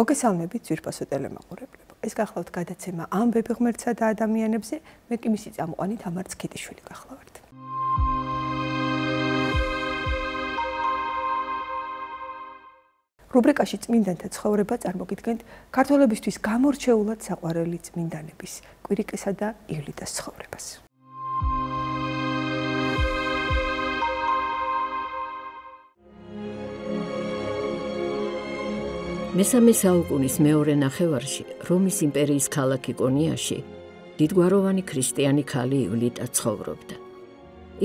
მოგესალმებით ძვირფასო ტელემაყურებლებო. ეს გახლავთ გადაცემა ამბები ღმერთსა და ადამიანებზე, მე კი მისი წამყვანი თამარ ცქიტიშვილი გახლავართ. რუბრიკაში წმინდანთა ცხოვრება წარმოგიდგენთ ქართველებისთვის გამორჩეულად საყვარელი წმინდანების კვირიკესა და ივლიტას ცხოვრებას. მესამე საუკუნის მეორე ნახევარში რომის იმპერიის ქალაქ იკონიაში დიდგვაროვანი ქრისტიანი ქალი ივლიტა ცხოვრობდა.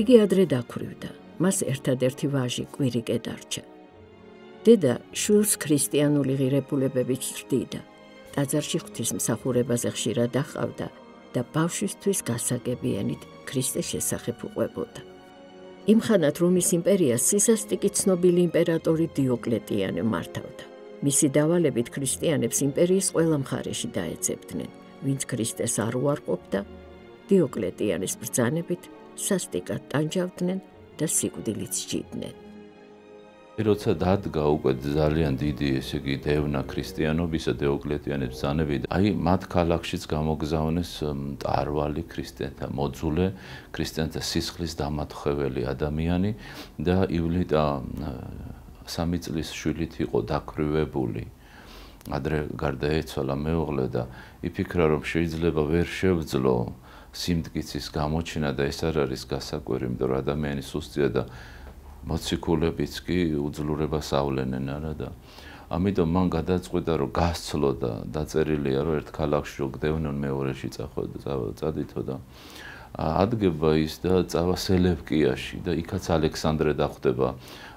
იგი ადრე დაქვრივდა, მას ერთადერთი ვაჟი კვირიკე დარჩა. დედა შვილს ქრისტიანული ღირებულებებით ზრდიდა, ტაძარში ღვთისმსახურებაზე ხშირად დაჰყავდა და ბავშვისთვის გასაგებიანით ქრისტეს შესახებ უყვებოდა. იმ ხანად რომის იმპერიას სისასტიკით ცნობილი იმპერატორი დიოკლეტიანე მართავდა. მისი დავალებით ქრისტიანებს იმპერიის ყველა მხარეში დაეძებდნენ, ვინც ქრისტეს არ უარყოფდა, დიოკლეტიანეს ბრძანებით სასტიკად ტანჯავდნენ და სიკვდილით სჯიდნენ. როცა დადგა უკვე ძალიან დიდი, ესე იგი, დევნა ქრისტიანობისა დიოკლეტიანეს ბრძანებით, მათ ქალაქშიც გამოგზავნეს მტარვალი ქრისტიანთა მოძულე, ქრისტიანთა სისხლის დამატხვეველი ადამიანი და ივლიტა 3 წლის შვილით იყო დაქვრივებული. ადრე გარდაეცვალა მეუღლე და იფიქრა, რომ შეიძლება ვერ შევძლო სიმტკიცის გამოჩენა და ეს არ არის გასაკვირი, იმიტომ რომ ადამიანი სუსტია და მოციქულებიც კი უძლურებას ავლენენ არა და ამიტომ მან გადაწყვიტა, რომ გასცლო და დაწერილია, რომ ერთ ქალაქში რო გდევნონ მეორეში წადითო და ადგება ის და წავა სელევკიაში და იქაც ალექსანდრე დახვდება,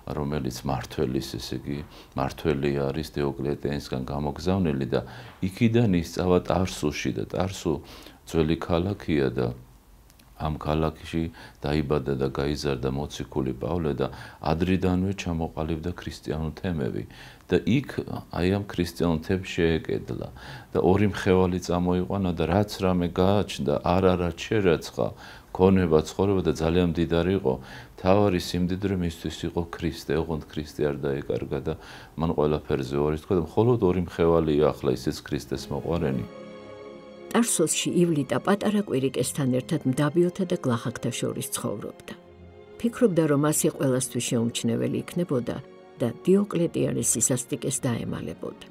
რომელიც მართველის, ესე იგი, მართველი არის დიოკლეტიანისგან გამოგზავნილი და იქიდან ის წავა ტარსუში და ტარსუ ძველი ქალაქია და ამ ქალაქში დაიბადა და გაიზარდა მოციქული პავლე და ადრიდანვე ჩამოყალიბდა ქრისტიანულ თემები და იქ ამ ქრისტიანულ თემს შეეკედლა და ორი მხევალი წამოიყვანა და რაც რამე გააჩნდა არა შეერაცხა ქონება ცხოვრება და ძალიან მდიდარი იყო თავარი სიმდიდრე მისთვის იყო ქრისტე, ოღონდ ქრისტე არ დაეკარგა და მან ყველაფერზე ორი თქვა და მხოლოდ ორი მხევალია ახლა ისიც ქრისტეს მოყვარენი. ტარსოსში ივლიტა პატარა კვირიკესთან ერთად მდაბიოთა და გლახაკთა შორის ცხოვრობდა. ფიქრობდა, რომ ასე ყველასთვის შეუმჩნეველი იქნებოდა და დიოკლეტიანეს სისასტიკეს დაემალებოდა.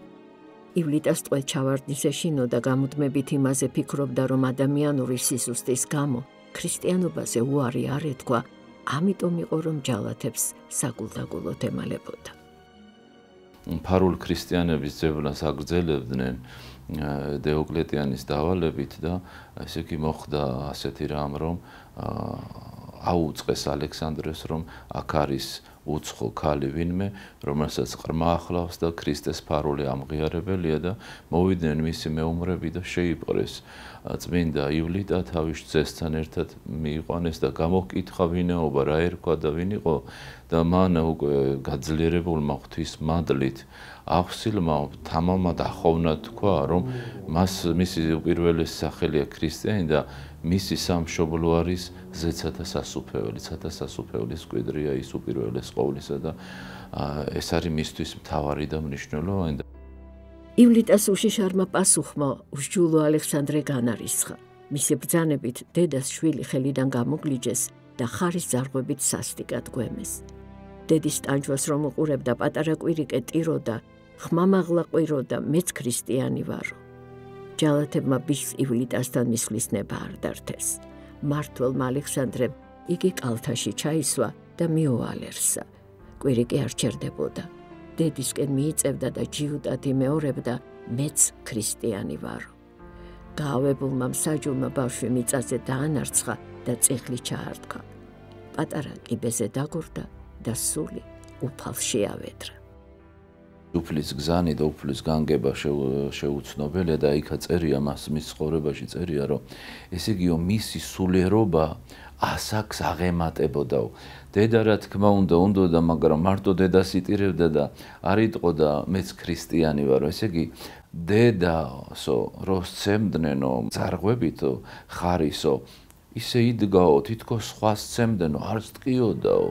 ივლიტას ტყვე ჩავარდნის ეშინო და გამუდმებით იმაზე ფიქრობდა, რომ ადამიანური სისუსტის გამო ქრისტიანობაზე უარი არ ეთქვა, ამიტომ იყო, რომ ჯალათებს საგულდაგულოდ ემალებოდა. ფარულ ქრისტიანების ძევნას აგრძელებდნენ დიოკლეტიანის დავალებით და ესე იგი მოხდა ასეთი რამ, რომ აუწყეს ალექსანდრეს, რომ აქ არის უცხო ქალი ვინმე, რომელსაც ყრმა ახლავს და ქრისტეს ფარული ამღიარებელია და მოვიდნენ მისი მეომრები და შეიპყრეს. წმინდა ივლიტა თავის ძესთან ერთად მიიყვანეს და გამოკითხა ვინაობა რა ერქვა და ვინ იყო და მან უკვე გაძლიერებულმა ღვთის მადლით აღსილმა თამამად ახოვნა თქვა, რომ მისი უპირველესი სახელია ქრისტიანი და მისი სამშობლო არის ზეცათა სასუფეველი, ცათა სასუფეველის კვიდრია ის უპირველეს ყოვლისა და ეს არის მისთვის მთავარი და მნიშვნელოვანი. ივლიტას უშიშარმა პასუხმა უსჯულო ალექსანდრე განარისხა. მისი ბრძანებით დედას შვილი ხელიდან გამოგლიჯეს და ხარის ძარღვებით სასტიკად გვემეს. დედის ტანჯვას რომ უყურებდა პატარა კვირიკე ტიროდა, ხმამაღლა ყვიროდა, მეც ქრისტიანი ვარო. ჯალათებმა ბიჭს ივლიტასთან მისვლის ნება არ დართეს. მმართველმა ალექსანდრემ იგი კალთაში ჩაისვა და მიოალერსა. კვირიკე არ ჩერდებოდა. დედისკენ მიიწევდა და ჯიუტად იმეორებდა, მეც ქრისტიანი ვარო. გაავებულმა მსაჯულმა ბავშვი მიწაზე დაანარცხა და წიხლი ჩაარტყა. პატარა კიბეზე დაგორდა და სული უფალში ავედრა. უფლის გზანი და უფლის განგება შეუცნობელია და იქა წერია მის ცხოვრებაში წერია, რომ ესე იგიო მისი სულიერობა ასაკს აღემატებოდაო. დედა რა თქმა უნდა, მაგრამ მარტო დედას იტირებდა და არ იტყოდა მეც ქრისტიანი ვარო. ესე იგი დედასო რო სცემდნენო ძარღვებითო ხარისო ისე იდგაო, თითქოს სხვას სცემდნენო, არც ტყიოდაო.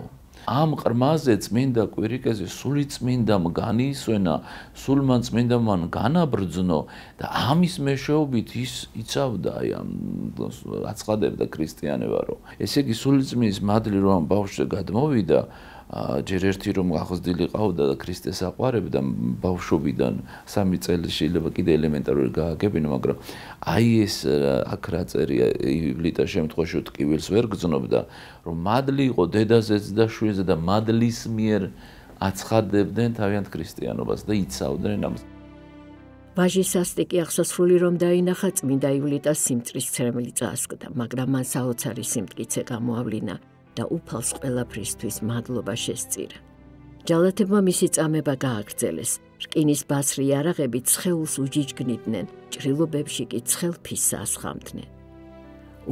ამ ყრმაზე წმინდა კვირიკეზე სული წმინდამ განიისვენა, სულმა წმინდამან განაბრძნო და ამის მეშვეობით ის იცავდა, აი ამ აცხადებდა ქრისტიანება, რომ ესე იგი სული წმინდის მადლი რომ ამ ბავშვზე გადმოვიდა, ჯერ ერთი რომ ახსდილი ყავდა და ქრისტეს აყვარებდა ბავშვობიდან 3 წელი შეიძლება კიდე ელემენტარული გააგებინა, მაგრამ აი ეს აქ რა წერია ივლიტას შემთხვევაში ტკივილს ვერ გრძნობდა, რომ მადლი იყო დედაზეც და შვილზე და მადლის მიერ აცხადებდნენ თავიანთ ქრისტიანობას და იცავდნენ ამას. ვაჟის სასტიკი აღსასრული რომ დაინახა, წმინდა ივლიტას სიმწრის ცრემლი წაასკდა, მაგრამ მან საოცარი სიმტკიცე გამოავლინა და უფალს ყველაფრისთვის მადლობა შესწირა. ჯალათებმა მისი წამება გააგრძელეს. რკინის ბასრი იარაღებით ცხეულს უჯიჯგნიდნენ, ჭრილობებში კი ცხელფისს ასხამდნენ.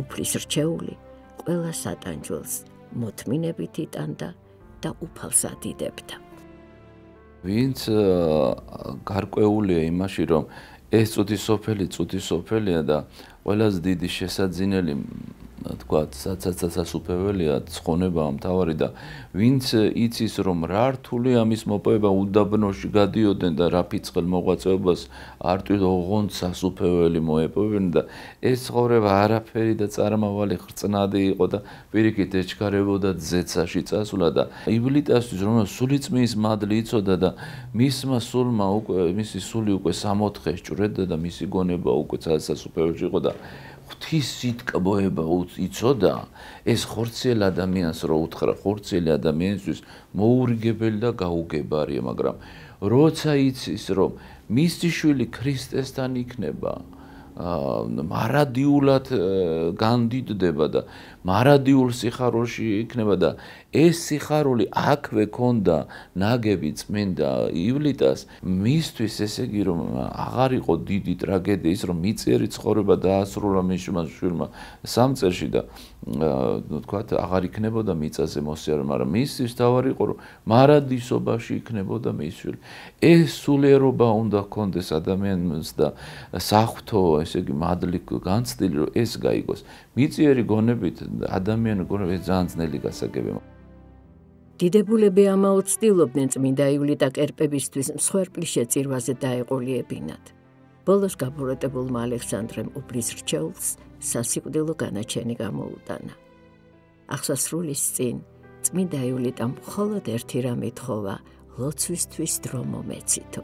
უფლის რჩეული ყველა სატანჯველს მოთმინებით იტანდა და უფალს ადიდებდა. ვინც გარკვეულია იმაში, რომ ეს წუთი სოფელია და ყველაზე დიდი შესაძინელი თქვათ, საცაცასუფეველია ცხონება მთავარი და ვინც იცის, რომ რა რთული ამის მოპოვება უდაბნოში გადიოდნენ და რა ფიცხელ მოღვაწეობას არტვით ოღონდ სასუფეველი მოეპოვებდნენ და ეს ცხოვრება არაფერი და წარმავალი ხრწნადი იყო და პირიქით ეჩქარებოდა ძეცაში წასვლა და ივლიტასთვის რომ სულიწმის მადლი იცოდა და მისმა სულმა მისი სული უკვე 64-ს ჭრედა და მისი გონება უკვე სასუფეველში იყო და ღვთის სიტკბოება იცოდა, ეს ხორციელ ადამიანს რო უთხრა, ხორციელი ადამიანისთვის მოურიგებელი და გაუგებარია, მაგრამ როცა იცის, რომ მისი შვილი ქრისტესთან იქნება, მარადიულად განდიდდება და მარადიულ სიხარულში იქნება და ეს სიხარული აქვე ქონდა ნაგები წმინდა ივლიტას, მისთვის ესე იგი რომ აღარ იყო დიდი ტრაგედია ის რომ მიწიერი ცხოვრება დაასრულა მისმა შვილმა 3 წელში და თქვათ აღარ იქნებოდა მიწაზე მოსიარულე, მაგრამ მისთვის თავარი იყო რომ მარადისობაში იქნებოდა მის შვილი. ეს სულიერობა უნდა ჰქონდეს ადამიანს და საღვთო ესე იგი მადლი განცდილი რომ ეს გაიგოს. მიწიერი გონებით ადამიანური გონებით ძალიან ძნელი გასაგებია. დიდებულები ამაოდ ცდილობდნენ წმინდა ივლიტა კერპებისთვის მსხვერპლის შეწირვაზე დაეყოლიებინათ. ბოლოს გაბოროტებულმა ალექსანდრემ უფლის რჩეულს სასიკვდილო განაჩენი გამოუტანა. აღსასრულის წინ წმინდა ივლიტამ მხოლოდ ერთი რამ ითხოვა, ლოცვისთვის დრო მომეცითო.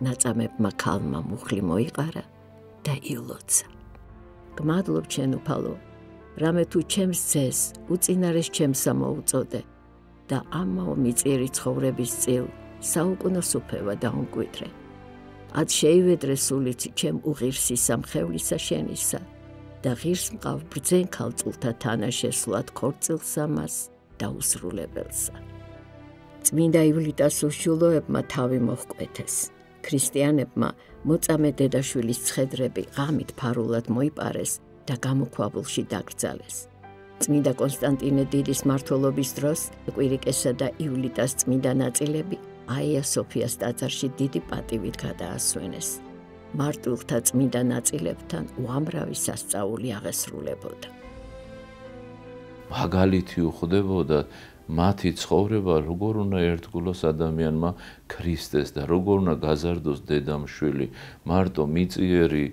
ნაწამებმა ქალმა მუხლი მოიყარა და ილოცა. გმადლობ ჩემ უფალო, რამე თუ ჩემს ძეს უწინარეს ჩემსა მოუწოდე და ამაო მიწიერი ცხოვრების წილ საუკუნო სუფევა დაუმკვიდრე. ად შეივედრე სულით ჩემ უღირსი სამხევლისა შენისა და ღირს მყავ ბრძენ ქალწულთა თანაშესვლად ქორწილსა მას დაუსრულებელსა. წმინდა ივლიტას უშვილოებმა თავი მოჰკვეთეს. ქრისტიანებმა მოწამე დედაშვილის ცხედრები ღამით ფარულად მოიპარეს და გამოქვაბულში დაკრძალეს. წმინდა კონსტანტინე დიდის მმართველობის დროს კვირიკესა და ივლიტას წმინდა ნაწილები აია სოფიას ტაძარში დიდი პატივით გადაასვენეს. მარტვილთა წმინდა ნაწილებთან უამრავი სასწაული აღესრულებოდა. მაგალითი უხდებოდა მათი ცხოვრება როგორ უნდა ერთგულოს ადამიანმა ქრისტეს და როგორ უნდა გაზარდოს დედამშვილი მარტო მიწიერი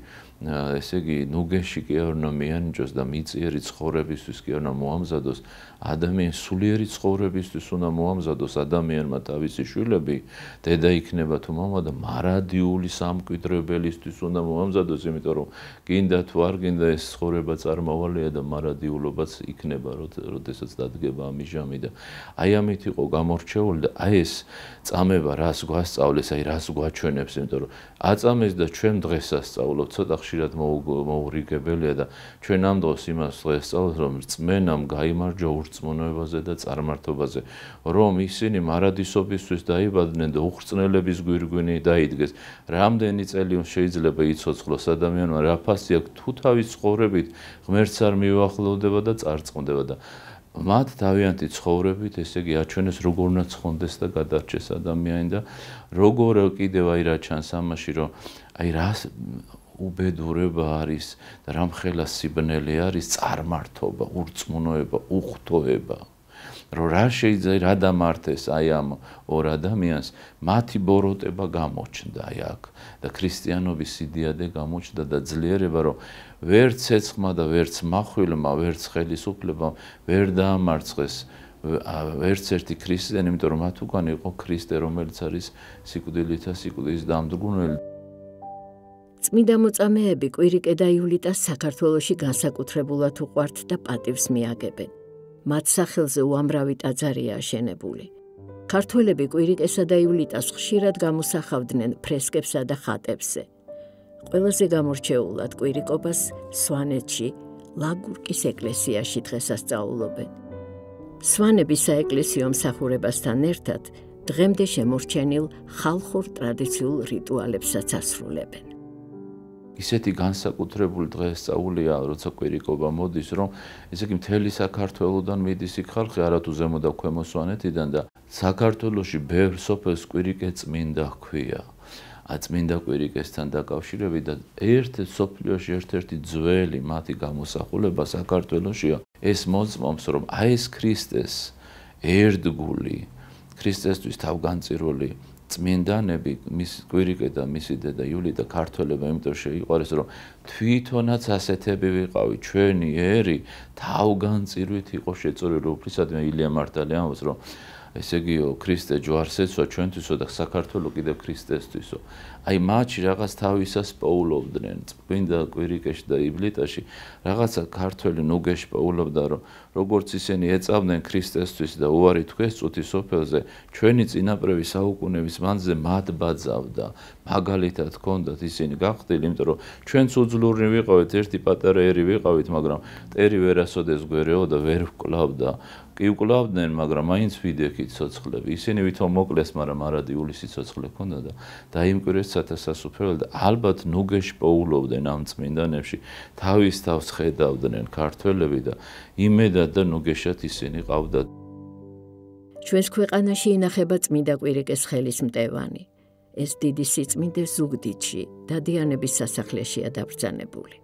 ესე იგი ნუგეში კი არ უნდა მიანიჭოს და მიწიერი ცხოვრებისთვის კი არ უნდა მოამზადოს ადამიანის სულიერი ცხოვრებისთვის უნდა მოამზადოს ადამიანმა თავისი შვილები დედა იქნება თუ მამა და მარადიული სამკვიდრებელისთვის უნდა მოამზადოს იმიტომ რომ გინდა თუ არ გინდა ეს ცხოვრება წარმავალია და მარადიულობაც იქნება როდესაც დადგება ამის ჟამი და აი ამით იყო გამორჩეული და აი ეს წამება რას გვასწავლეს აი რას გვაჩვენებს იმიტომ რომ აწამეს და ჩვენ დღეს ასწავლობთ ცოტა ხშირად მოურიგებელია და ჩვენ ამ დროს იმას ვესწავლოთ რომ რწმენამ გაიმარჯვა ურწმუნოებაზე და წარმართობაზე რომ ისინი მარადისობისთვის დაიბადნენ და უხრწნელების გვირგვინი დაიდგეს რამდენი წელი შეიძლება იცოცხლოს ადამიანმა რა ფასი აქვს თუ თავის ცხოვრებით ღმერთს არ მიუახლოვდება და წარწყმდება და მათ თავიანთი ცხოვრებით ესე იგი აჩვენეს როგორ უნდა ცხონდეს და გადარჩეს ადამიანი და როგორ კიდევ აი რა ჩანს ამაში რომ აი რას უბედურება არის და რამხელა სიბნელე არის წარმართობა, ურწმუნოება, უხტოება. რომ რა შეიძლება რა დამართეს აი ამ ორ ადამიანს, მათი ბოროტება გამოჩნდა აი აქ და ქრისტიანობის იდეადე გამოჩნდა და ძლიერება, რომ ვერც ცეცხლმა და ვერც מחვილმა, ვერც ხელისუფლებამ ვერ დაამარცხეს ვერც ერთი ქრისტიანი, იმიტომ რომ მათ უკან იყო ქრისტე, რომელიც არის სიკვდილითა სიკვდილის დამდგუნელი. წმინდა მოწამეები კვირიკე და იულიტას საქართველოში განსაკუთრებულად უყვართ და პატივს მიაგებენ. მათ სახელზე უამრავი ტაძარია აშენებული. ქართველები კვირიკესა და იულიტას ხშირად გამოსახავდნენ ფრესკებსა და ხატებზე. ყველაზე გამორჩეულად კვირიკობას სვანეთში, ლაგურკის ეკლესიაში დღესასწაულობენ. სვანების საეკლესიო მსახურებასთან ერთად დღემდე შემორჩენილ ხალხურ ტრადიციულ რიტუალებსაც ასრულებენ. ისეთი განსაკუთრებული დღესწაულია, როცა კვირიკობა მოდის, რომ ესე იგი მთელი საქართველოდან მიდის იქ ხალხი, არათუ ზემო და ქვემო სვანეთიდან და საქართველოში ბევრ სოფელს კვირიკე წმინდა ჰქვია. წმინდა კვირიკესთან დაკავშირებით და სოფლიოში ერთ-ერთი ძველი მათი გამოსახულება საქართველოშია. ეს მოწმობს, რომ აი ეს ქრისტეს ერთგული, ქრისტესთვის თავგანწირული წმინდანები, მის კვირიკე და მისი დედა იულიტა ქართველებმა იმიტომ შეიყვარეს, რომ თვითონაც ასეთები ვიყავით, ჩვენი ერი თავგანწირვით იყო შეწორილი. უფლისადმი ილია მართალი ამბობს, რომ ესე იგი ქრისტე ჯვარს ეცვა ჩვენთვისო და საქართველო კიდევ ქრისტესთვისო. აი მათში რაღაც თავისას პოულობდნენ, წმინდა კვირიკეში და ივლიტაში რაღაცა ქართველი ნუგეში პოულობდა, რომ როგორც ისინი ეწავდნენ ქრისტესთვის და უარი თქვეს წუთი სოფელზე, ჩვენი წინაპრების საუკუნეების მანძილზე მათ ბაძავდა, მაგალითად ჰქონდათ ისინი გახდილი, იმიტომ რომ ჩვენც უძლურნი ვიყავით, ერთი პატარა ერი ვიყავით, მაგრამ ტერი ვერასოდეს გვერეო და ვერ ვკლავდა. კი ვკლავდნენ, მაგრამ მაინც ვიდექით ცოცხლები. ისინი ვითომ მოკლეს, მაგრამ არადიული სიცოცხლე ჰქონდა და დაიმკვირესათა სასუფეველი და ალბათ ნუგეში პოულობდნენ ამ წმინდანებში, თავის თავს ხედავდნენ ქართველები და იმედად და ნუგეშად ისინი ყავდათ. ჩვენს ქვეყანაში ინახება წმინდა კვირიკეს ხელის მტევანი. ეს დიდი სიწმინდე ზუგდიდში, დადიანების სასახლეშია დაბრძანებული.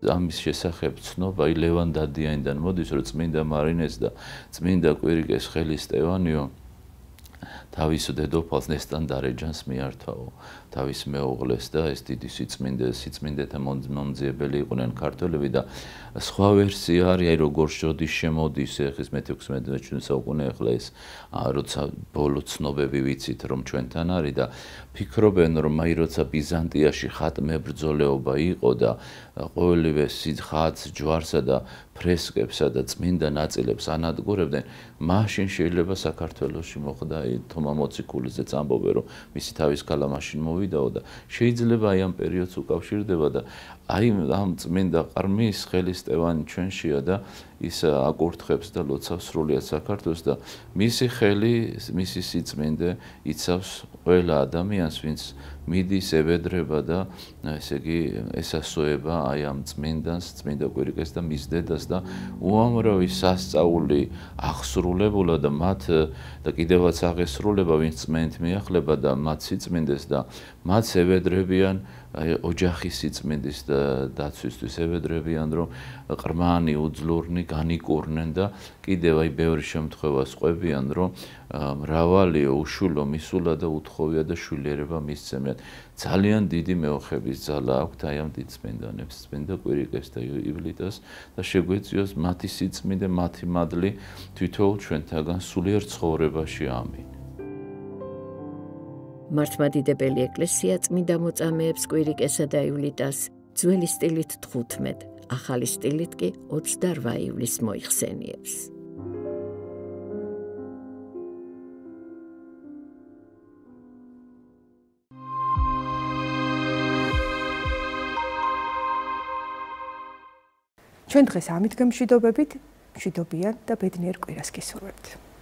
ამის შესახებ ცნობა ლევან დადიანიდან მოდის, რომ წმინდა მარინეს და წმინდა კვირიკეს ხელის მტევანიო თავის დედოფალს ნესტან დარეჯანს მიართვაო, თავის მეუღლეს და ეს დიდი სიწმინდეთა მომძიებელი იყვნენ ქართველები და სხვა ვერსია არის, აი როგორ შოდის შემოდის ხის მე-16 საუკუნე ახლა ეს როცა ბოლო ცნობები ვიცით რომ ჩვენთან არის და ფიქრობენ რომ აი როცა ბიზანტიაში ხატმებრძოლეობა იყო და ყოველივე ხატს, ჯვარსა და ფრესკებსა და წმინდა ნაწილებს ანადგურებდნენ, მაშინ შეიძლება საქართველოში მოხდა თომა მოციქულიძეც ამბობენ რომ მისი თავის ქალა მაშინ მოვიდაო და შეიძლება აი ამ პერიოდს უკავშირდება და აი ამ წმინდა ყრმის ხელის მტევანი ჩვენშია და ის აკურთხებს და ლოცავს სრულიად საქართველოს და მისი ხელი, მისი სიწმინდე იცავს ყველა ადამიანს, ვინც მიდის ებედრება და ესე იგი ესასოება აი ამ წმინდანს, წმინდა კვირიკეს და მის დედას და უამრავი სასწაული აღსრულებულა და მათ და კიდევაც აღესრულება, ვინც წმენით მიახლება და მათ სიწმინდეს და მათ ებედრებიან ოჯახის სიწმინდის და დაცვისთვის ებედრებიან, რომ ყრმანი, უძლურნი განიკურნენ და კიდევ აი ბევრი შემთხვევა ყვებიან, რომ მრავალი უშვილო მისულა და უთხოვია და შვილიერება მისცემენ. ძალიან დიდი მეოხების ძალა აქვთ აი ამ დიდ წმინდანებს, წმინდა კვირიკეს და ივლიტას და შეგვეციოს მათი სიწმინდე, მათი მადლი თითოეულ ჩვენთაგან სულიერ ცხოვრებაში. ამინ. მართლმადიდებელი ეკლესია წმინდა მოწამეებს კვირიკესა და ივლიტას ძველი სტილით 15, ახალი სტილით კი 28 ივლისს მოიხსენიებს. ჩვენ დღეს ამით გემშვიდობებით, მშვიდობიან და ბედნიერ კვირას გისურვებთ.